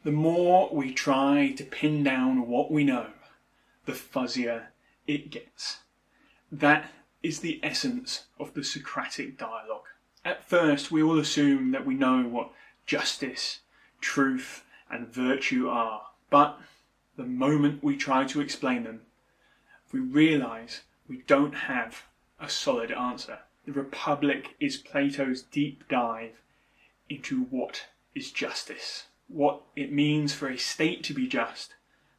The more we try to pin down what we know, the fuzzier it gets. That is the essence of the Socratic dialogue. At first, we all assume that we know what justice, truth, and virtue are, but the moment we try to explain them, we realise we don't have a solid answer. The Republic is Plato's deep dive into what is justice, what it means for a state to be just,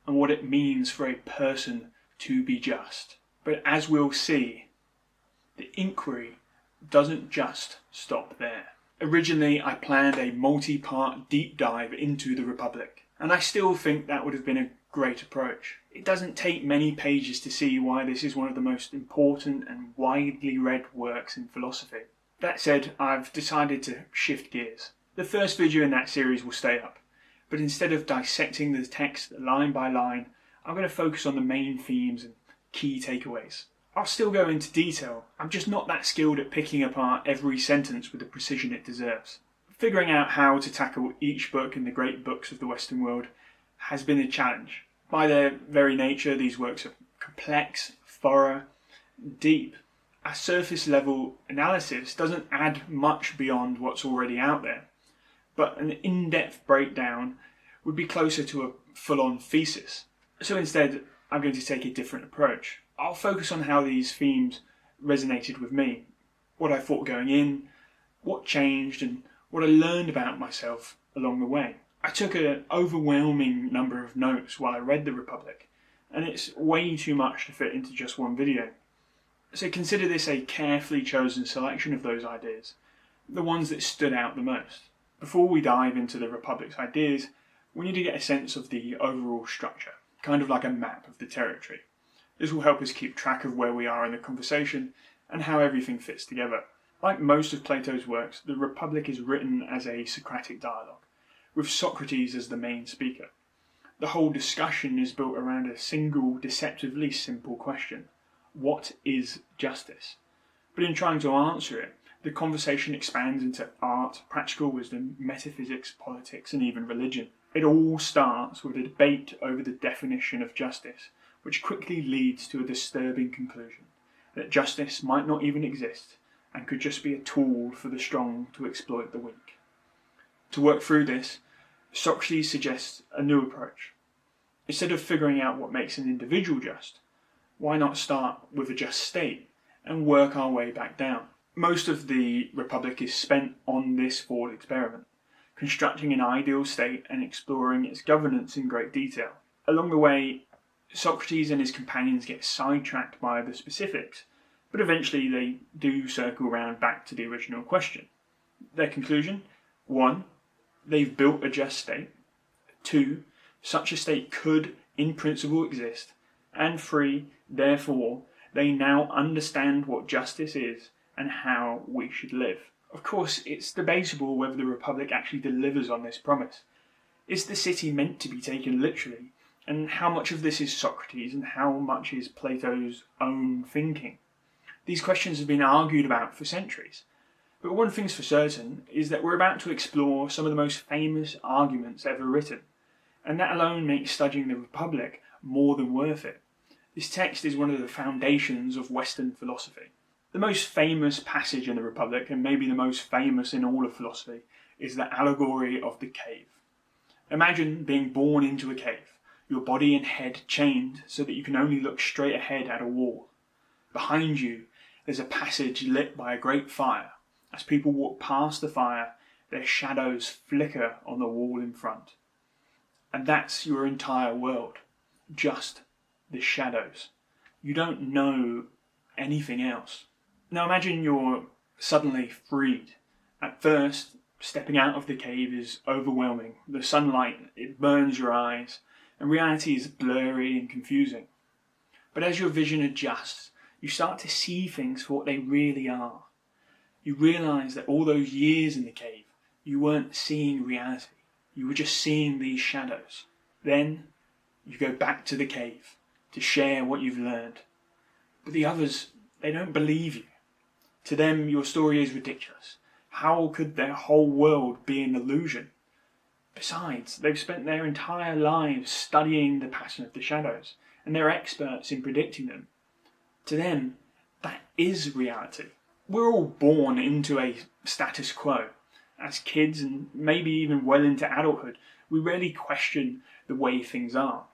and what it means for a person to be just. But as we'll see, the inquiry doesn't just stop there. Originally, I planned a multi-part deep dive into the Republic, and I still think that would have been a great approach. It doesn't take many pages to see why this is one of the most important and widely read works in philosophy. That said, I've decided to shift gears. The first video in that series will stay up, but instead of dissecting the text line by line, I'm going to focus on the main themes and key takeaways. I'll still go into detail, I'm just not that skilled at picking apart every sentence with the precision it deserves. Figuring out how to tackle each book in the great books of the Western world has been a challenge. By their very nature, these works are complex, thorough, deep. A surface level analysis doesn't add much beyond what's already out there, but an in-depth breakdown would be closer to a full-on thesis. So instead, I'm going to take a different approach. I'll focus on how these themes resonated with me, what I thought going in, what changed, and what I learned about myself along the way. I took an overwhelming number of notes while I read The Republic, and it's way too much to fit into just one video. So consider this a carefully chosen selection of those ideas, the ones that stood out the most. Before we dive into the Republic's ideas, we need to get a sense of the overall structure, kind of like a map of the territory. This will help us keep track of where we are in the conversation and how everything fits together. Like most of Plato's works, the Republic is written as a Socratic dialogue, with Socrates as the main speaker. The whole discussion is built around a single, deceptively simple question: what is justice? But in trying to answer it, the conversation expands into art, practical wisdom, metaphysics, politics, and even religion. It all starts with a debate over the definition of justice, which quickly leads to a disturbing conclusion, that justice might not even exist and could just be a tool for the strong to exploit the weak. To work through this, Socrates suggests a new approach. Instead of figuring out what makes an individual just, why not start with a just state and work our way back down? Most of the Republic is spent on this thought experiment, constructing an ideal state and exploring its governance in great detail. Along the way, Socrates and his companions get sidetracked by the specifics, but eventually they do circle around back to the original question. Their conclusion: 1. They've built a just state. 2. Such a state could, in principle, exist. And 3. Therefore, they now understand what justice is and how we should live. Of course, it's debatable whether the Republic actually delivers on this promise. Is the city meant to be taken literally? And how much of this is Socrates and how much is Plato's own thinking? These questions have been argued about for centuries. But one thing's for certain is that we're about to explore some of the most famous arguments ever written, and that alone makes studying the Republic more than worth it. This text is one of the foundations of Western philosophy. The most famous passage in the Republic, and maybe the most famous in all of philosophy, is the allegory of the cave. Imagine being born into a cave, your body and head chained so that you can only look straight ahead at a wall. Behind you, there's a passage lit by a great fire. As people walk past the fire, their shadows flicker on the wall in front. And that's your entire world, just the shadows. You don't know anything else. Now imagine you're suddenly freed. At first, stepping out of the cave is overwhelming. The sunlight, it burns your eyes, and reality is blurry and confusing. But as your vision adjusts, you start to see things for what they really are. You realise that all those years in the cave, you weren't seeing reality. You were just seeing these shadows. Then, you go back to the cave to share what you've learned. But the others, they don't believe you. To them, your story is ridiculous. How could their whole world be an illusion? Besides, they've spent their entire lives studying the pattern of the shadows, and they're experts in predicting them. To them, that is reality. We're all born into a status quo. As kids, and maybe even well into adulthood, we rarely question the way things are.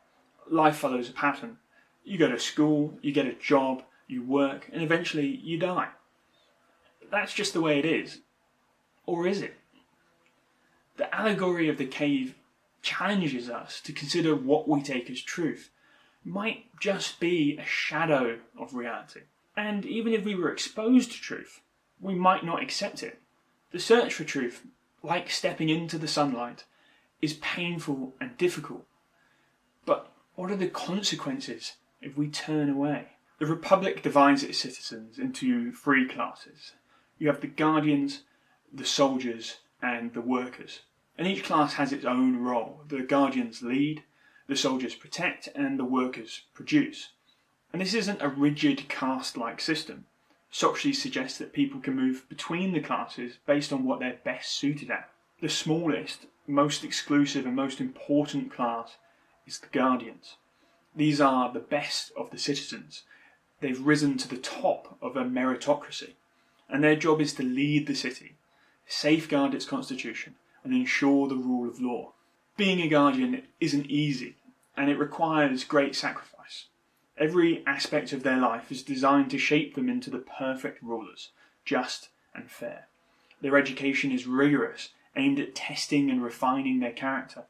Life follows a pattern. You go to school, you get a job, you work, and eventually you die. That's just the way it is. Or is it? The allegory of the cave challenges us to consider what we take as truth might just be a shadow of reality. And even if we were exposed to truth, we might not accept it. The search for truth, like stepping into the sunlight, is painful and difficult. But what are the consequences if we turn away? The Republic divides its citizens into three classes. You have the guardians, the soldiers, and the workers. And each class has its own role. The guardians lead, the soldiers protect, and the workers produce. And this isn't a rigid caste-like system. Socrates suggests that people can move between the classes based on what they're best suited at. The smallest, most exclusive, and most important class is the guardians. These are the best of the citizens. They've risen to the top of a meritocracy, and their job is to lead the city, safeguard its constitution, and ensure the rule of law. Being a guardian isn't easy, and it requires great sacrifice. Every aspect of their life is designed to shape them into the perfect rulers, just and fair. Their education is rigorous, aimed at testing and refining their character,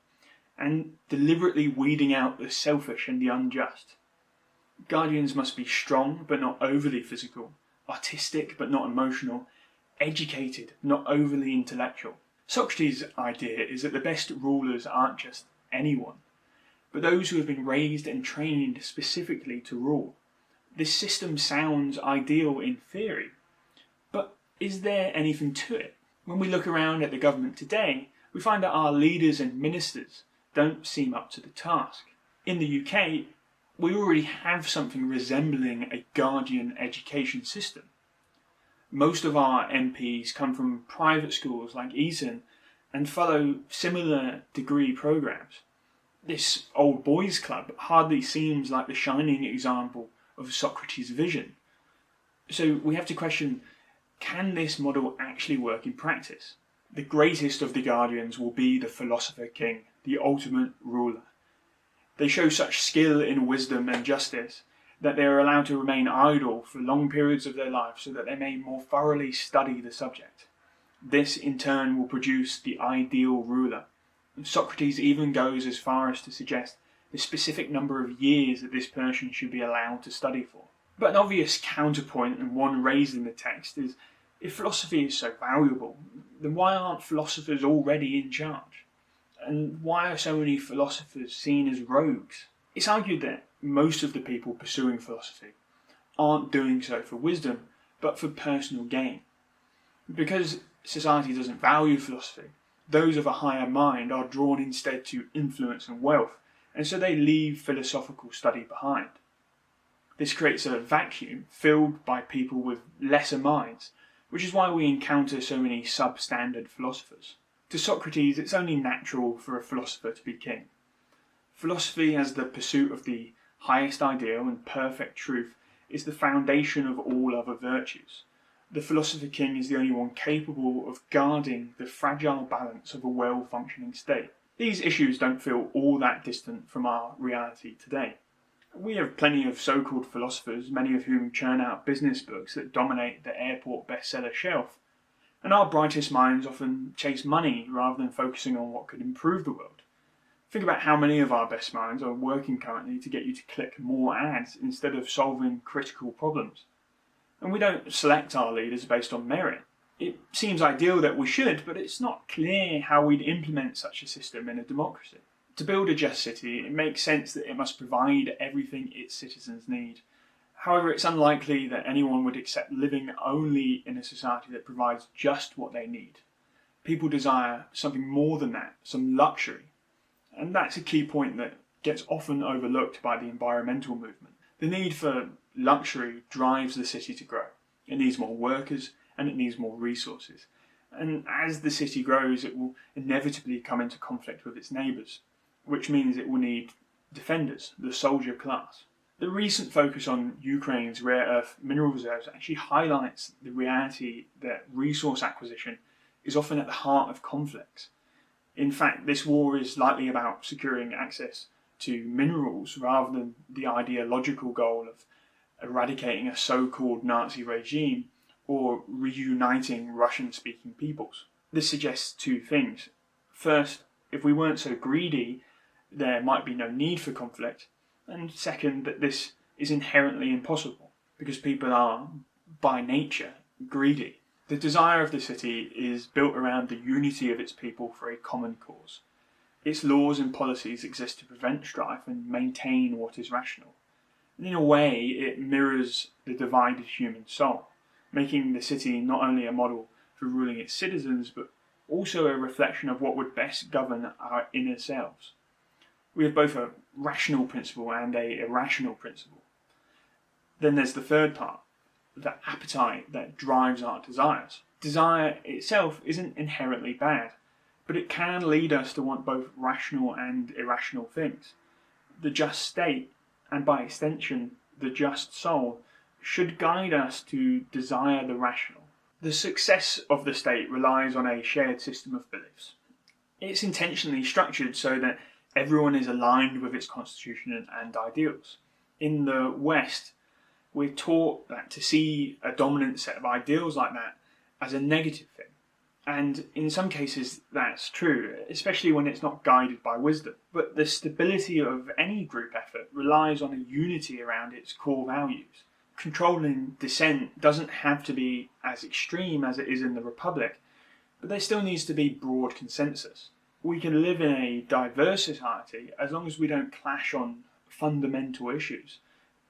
and deliberately weeding out the selfish and the unjust. Guardians must be strong but not overly physical, artistic but not emotional, educated, not overly intellectual. Socrates' idea is that the best rulers aren't just anyone, but those who have been raised and trained specifically to rule. This system sounds ideal in theory, but is there anything to it? When we look around at the government today, we find that our leaders and ministers don't seem up to the task. In the UK, we already have something resembling a guardian education system. Most of our MPs come from private schools like Eton and follow similar degree programs. This old boys club hardly seems like the shining example of Socrates' vision. So we have to question, can this model actually work in practice? The greatest of the guardians will be the philosopher king, the ultimate ruler. They show such skill in wisdom and justice that they are allowed to remain idle for long periods of their life so that they may more thoroughly study the subject. This in turn will produce the ideal ruler. And Socrates even goes as far as to suggest the specific number of years that this person should be allowed to study for. But an obvious counterpoint, and one raised in the text, is if philosophy is so valuable, then why aren't philosophers already in charge? And why are so many philosophers seen as rogues? It's argued that most of the people pursuing philosophy aren't doing so for wisdom, but for personal gain. Because society doesn't value philosophy, those of a higher mind are drawn instead to influence and wealth, and so they leave philosophical study behind. This creates a vacuum filled by people with lesser minds, which is why we encounter so many substandard philosophers. To Socrates, it's only natural for a philosopher to be king. Philosophy, as the pursuit of the highest ideal and perfect truth, is the foundation of all other virtues. The philosopher king is the only one capable of guarding the fragile balance of a well-functioning state. These issues don't feel all that distant from our reality today. We have plenty of so-called philosophers, many of whom churn out business books that dominate the airport bestseller shelf. And our brightest minds often chase money rather than focusing on what could improve the world. Think about how many of our best minds are working currently to get you to click more ads instead of solving critical problems. And we don't select our leaders based on merit. It seems ideal that we should, but it's not clear how we'd implement such a system in a democracy. To build a just city, it makes sense that it must provide everything its citizens need. However, it's unlikely that anyone would accept living only in a society that provides just what they need. People desire something more than that, some luxury. And that's a key point that gets often overlooked by the environmental movement. The need for luxury drives the city to grow. It needs more workers and it needs more resources. And as the city grows, it will inevitably come into conflict with its neighbours, which means it will need defenders, the soldier class. The recent focus on Ukraine's rare earth mineral reserves actually highlights the reality that resource acquisition is often at the heart of conflicts. In fact, this war is likely about securing access to minerals rather than the ideological goal of eradicating a so-called Nazi regime or reuniting Russian-speaking peoples. This suggests two things. First, if we weren't so greedy, there might be no need for conflict. And second, that this is inherently impossible, because people are, by nature, greedy. The desire of the city is built around the unity of its people for a common cause. Its laws and policies exist to prevent strife and maintain what is rational. And in a way, it mirrors the divided human soul, making the city not only a model for ruling its citizens, but also a reflection of what would best govern our inner selves. We have both a rational principle and an irrational principle. Then there's the third part, the appetite that drives our desires. Desire itself isn't inherently bad, but it can lead us to want both rational and irrational things. The just state, and by extension, the just soul, should guide us to desire the rational. The success of the state relies on a shared system of beliefs. It's intentionally structured so that everyone is aligned with its constitution and ideals. In the West, we're taught that to see a dominant set of ideals like that as a negative thing. And in some cases that's true, especially when it's not guided by wisdom. But the stability of any group effort relies on a unity around its core values. Controlling dissent doesn't have to be as extreme as it is in the Republic, but there still needs to be broad consensus. We can live in a diverse society as long as we don't clash on fundamental issues.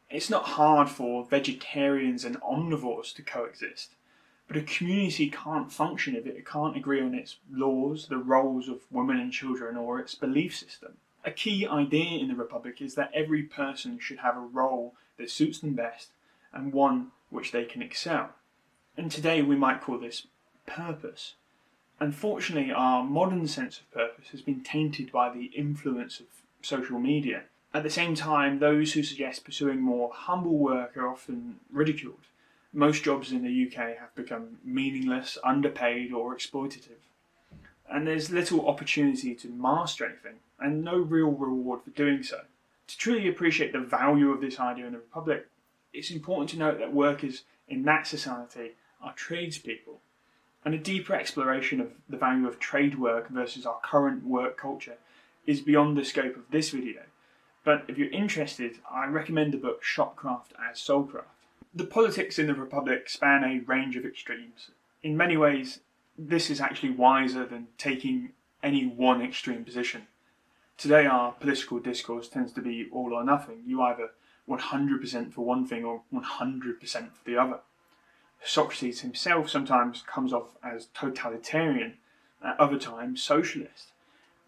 It's not hard for vegetarians and omnivores to coexist, but a community can't function if it can't agree on its laws, the roles of women and children, or its belief system. A key idea in the Republic is that every person should have a role that suits them best and one which they can excel. And today we might call this purpose. Unfortunately, our modern sense of purpose has been tainted by the influence of social media. At the same time, those who suggest pursuing more humble work are often ridiculed. Most jobs in the UK have become meaningless, underpaid, or exploitative. And there's little opportunity to master anything, and no real reward for doing so. To truly appreciate the value of this idea in the Republic, it's important to note that workers in that society are tradespeople. And a deeper exploration of the value of trade work versus our current work culture is beyond the scope of this video. But if you're interested, I recommend the book Shopcraft as Soulcraft. The politics in the Republic span a range of extremes. In many ways, this is actually wiser than taking any one extreme position. Today our political discourse tends to be all or nothing. You either 100% for one thing or 100% for the other. Socrates himself sometimes comes off as totalitarian, at other times socialist.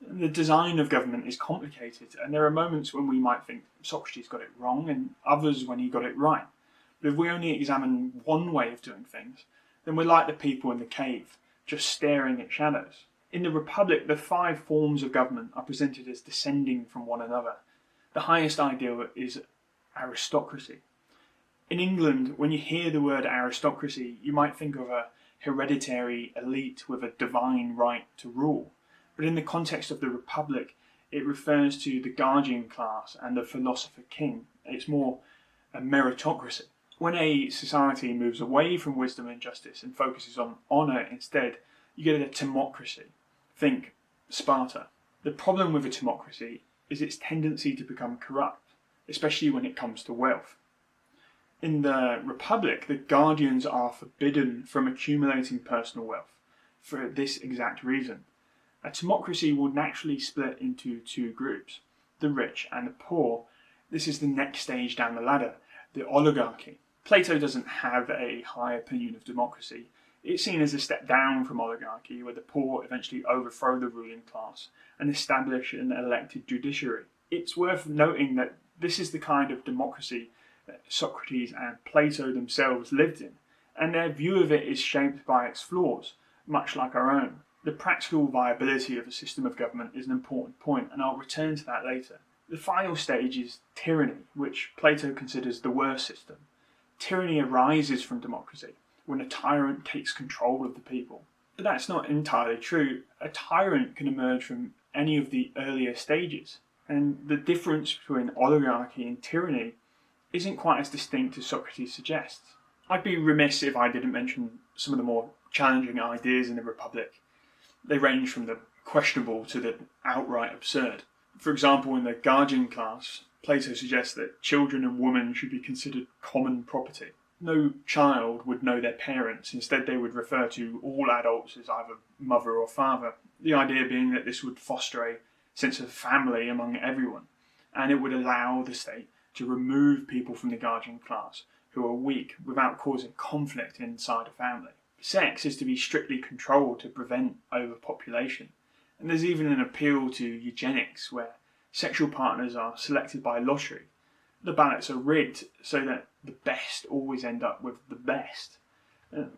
The design of government is complicated, and there are moments when we might think Socrates got it wrong, and others when he got it right. But if we only examine one way of doing things, then we're like the people in the cave, just staring at shadows. In the Republic, the 5 forms of government are presented as descending from one another. The highest ideal is aristocracy. In England, when you hear the word aristocracy, you might think of a hereditary elite with a divine right to rule. But in the context of the Republic, it refers to the guardian class and the philosopher king. It's more a meritocracy. When a society moves away from wisdom and justice and focuses on honour instead, you get a timocracy. Think Sparta. The problem with a timocracy is its tendency to become corrupt, especially when it comes to wealth. In the Republic, the guardians are forbidden from accumulating personal wealth for this exact reason. A timocracy will naturally split into 2 groups, the rich and the poor. This is the next stage down the ladder, the oligarchy. Plato doesn't have a high opinion of democracy. It's seen as a step down from oligarchy, where the poor eventually overthrow the ruling class and establish an elected judiciary. It's worth noting that this is the kind of democracy that Socrates and Plato themselves lived in, and their view of it is shaped by its flaws, much like our own. The practical viability of a system of government is an important point, and I'll return to that later. The final stage is tyranny, which Plato considers the worst system. Tyranny arises from democracy, when a tyrant takes control of the people. But that's not entirely true. A tyrant can emerge from any of the earlier stages, and the difference between oligarchy and tyranny isn't quite as distinct as Socrates suggests. I'd be remiss if I didn't mention some of the more challenging ideas in the Republic. They range from the questionable to the outright absurd. For example, in the guardian class, Plato suggests that children and women should be considered common property. No child would know their parents. Instead, they would refer to all adults as either mother or father. The idea being that this would foster a sense of family among everyone, and it would allow the state to remove people from the guardian class who are weak without causing conflict inside a family. Sex is to be strictly controlled to prevent overpopulation. And there's even an appeal to eugenics, where sexual partners are selected by lottery. The ballots are rigged so that the best always end up with the best.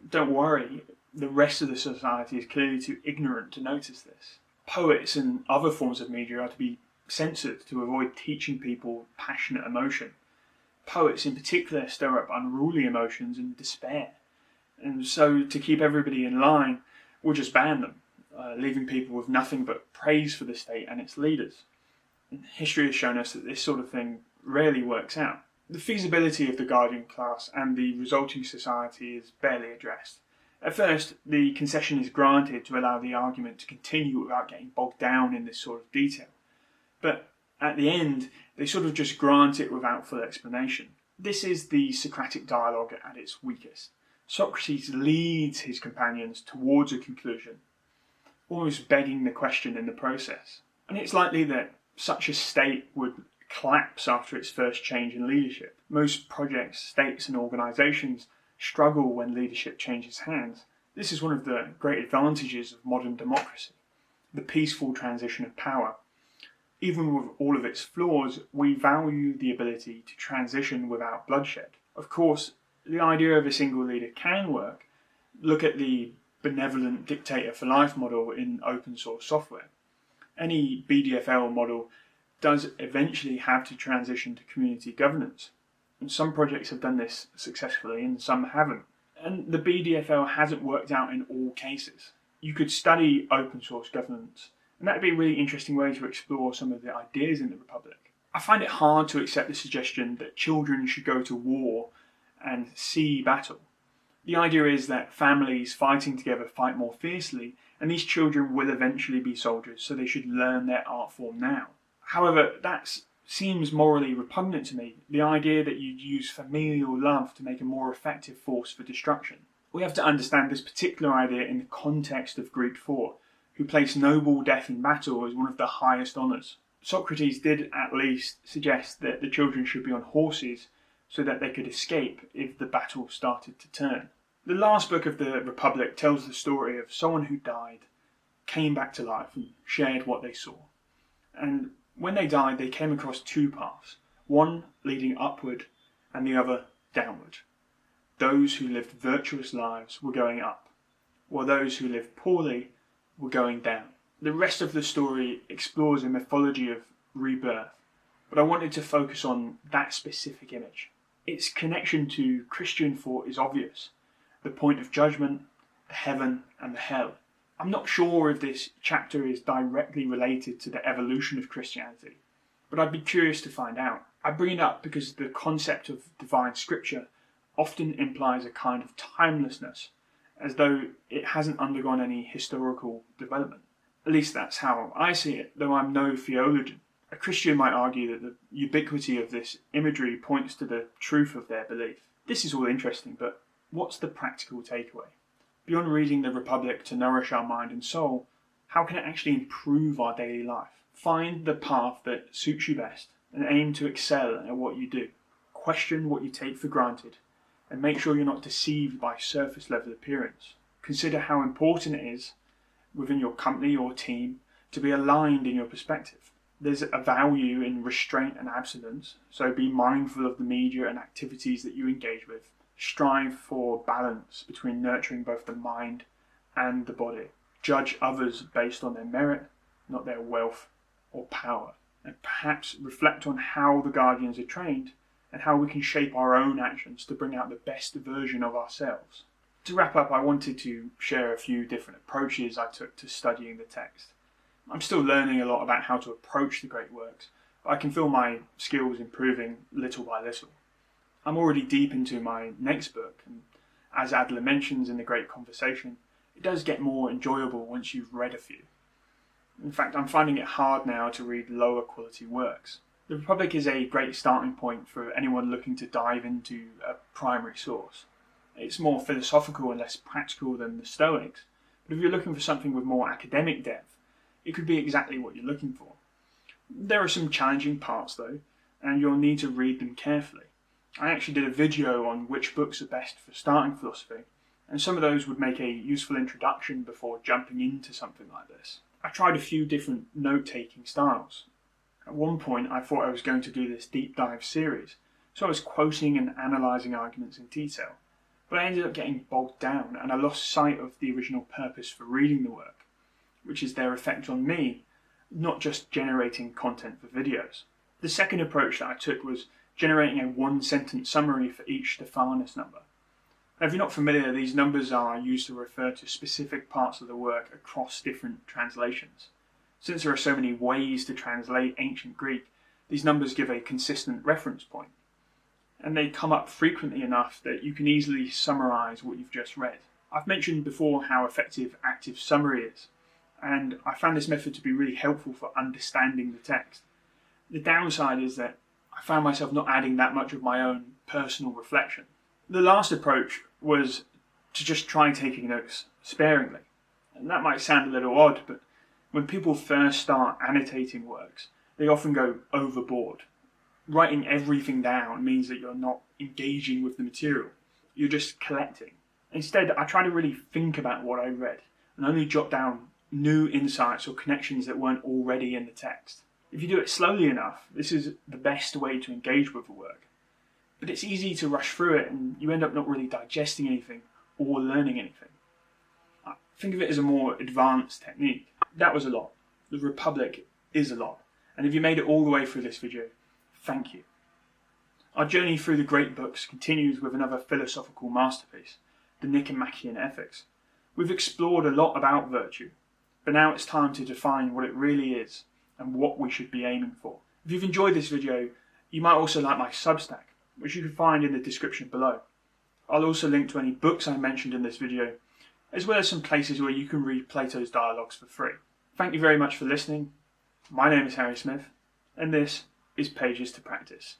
Don't worry, the rest of the society is clearly too ignorant to notice this. Poets and other forms of media are to be censored to avoid teaching people passionate emotion. Poets in particular stir up unruly emotions and despair. And so, to keep everybody in line, we'll just ban them, leaving people with nothing but praise for the state and its leaders. And history has shown us that this sort of thing rarely works out. The feasibility of the guardian class and the resulting society is barely addressed. At first, the concession is granted to allow the argument to continue without getting bogged down in this sort of detail. But at the end, they sort of just grant it without full explanation. This is the Socratic dialogue at its weakest. Socrates leads his companions towards a conclusion, almost begging the question in the process. And it's likely that such a state would collapse after its first change in leadership. Most projects, states and organisations struggle when leadership changes hands. This is one of the great advantages of modern democracy, the peaceful transition of power. Even with all of its flaws, we value the ability to transition without bloodshed. Of course, the idea of a single leader can work. Look at the benevolent dictator for life model in open source software. Any BDFL model does eventually have to transition to community governance. And some projects have done this successfully and some haven't. And the BDFL hasn't worked out in all cases. You could study open source governance, and that would be a really interesting way to explore some of the ideas in the Republic. I find it hard to accept the suggestion that children should go to war and see battle. The idea is that families fighting together fight more fiercely, and these children will eventually be soldiers, so they should learn their art form now. However, that seems morally repugnant to me, the idea that you'd use familial love to make a more effective force for destruction. We have to understand this particular idea in the context of Greek thought, who placed noble death in battle as one of the highest honours. Socrates did at least suggest that the children should be on horses so that they could escape if the battle started to turn. The last book of the Republic tells the story of someone who died, came back to life and shared what they saw. And when they died, they came across two paths, one leading upward and the other downward. Those who lived virtuous lives were going up, while those who lived poorly were going down. The rest of the story explores a mythology of rebirth, but I wanted to focus on that specific image. Its connection to Christian thought is obvious. The point of judgment, the heaven and the hell. I'm not sure if this chapter is directly related to the evolution of Christianity, but I'd be curious to find out. I bring it up because the concept of divine scripture often implies a kind of timelessness, as though it hasn't undergone any historical development. At least that's how I see it, though I'm no theologian. A Christian might argue that the ubiquity of this imagery points to the truth of their belief. This is all interesting, but what's the practical takeaway? Beyond reading the Republic to nourish our mind and soul, how can it actually improve our daily life? Find the path that suits you best and aim to excel at what you do. Question what you take for granted and make sure you're not deceived by surface level appearance. Consider how important it is within your company or team to be aligned in your perspective. There's a value in restraint and abstinence, so be mindful of the media and activities that you engage with. Strive for balance between nurturing both the mind and the body. Judge others based on their merit, not their wealth or power. And perhaps reflect on how the guardians are trained and how we can shape our own actions to bring out the best version of ourselves. To wrap up, I wanted to share a few different approaches I took to studying the text. I'm still learning a lot about how to approach the great works, but I can feel my skills improving little by little. I'm already deep into my next book, and as Adler mentions in The Great Conversation, it does get more enjoyable once you've read a few. In fact, I'm finding it hard now to read lower quality works. The Republic is a great starting point for anyone looking to dive into a primary source. It's more philosophical and less practical than the Stoics, but if you're looking for something with more academic depth, it could be exactly what you're looking for. There are some challenging parts though, and you'll need to read them carefully. I actually did a video on which books are best for starting philosophy, and some of those would make a useful introduction before jumping into something like this. I tried a few different note-taking styles. At one point I thought I was going to do this deep dive series, so I was quoting and analysing arguments in detail, but I ended up getting bogged down and I lost sight of the original purpose for reading the work, which is their effect on me, not just generating content for videos. The second approach that I took was generating a one-sentence summary for each Stephanus number. Now, if you're not familiar, these numbers are used to refer to specific parts of the work across different translations. Since there are so many ways to translate ancient Greek, these numbers give a consistent reference point, and they come up frequently enough that you can easily summarise what you've just read. I've mentioned before how effective active summary is, and I found this method to be really helpful for understanding the text. The downside is that I found myself not adding that much of my own personal reflection. The last approach was to just try taking notes sparingly. And that might sound a little odd, but when people first start annotating works, they often go overboard. Writing everything down means that you're not engaging with the material, you're just collecting. Instead, I try to really think about what I read and only jot down new insights or connections that weren't already in the text. If you do it slowly enough, this is the best way to engage with the work. But it's easy to rush through it and you end up not really digesting anything or learning anything. I think of it as a more advanced technique. That was a lot. The Republic is a lot. And if you made it all the way through this video, thank you. Our journey through the great books continues with another philosophical masterpiece, the Nicomachean Ethics. We've explored a lot about virtue, but now it's time to define what it really is and what we should be aiming for. If you've enjoyed this video, you might also like my Substack, which you can find in the description below. I'll also link to any books I mentioned in this video, as well as some places where you can read Plato's dialogues for free. Thank you very much for listening. My name is Harry Smith, and this is Pages to Practice.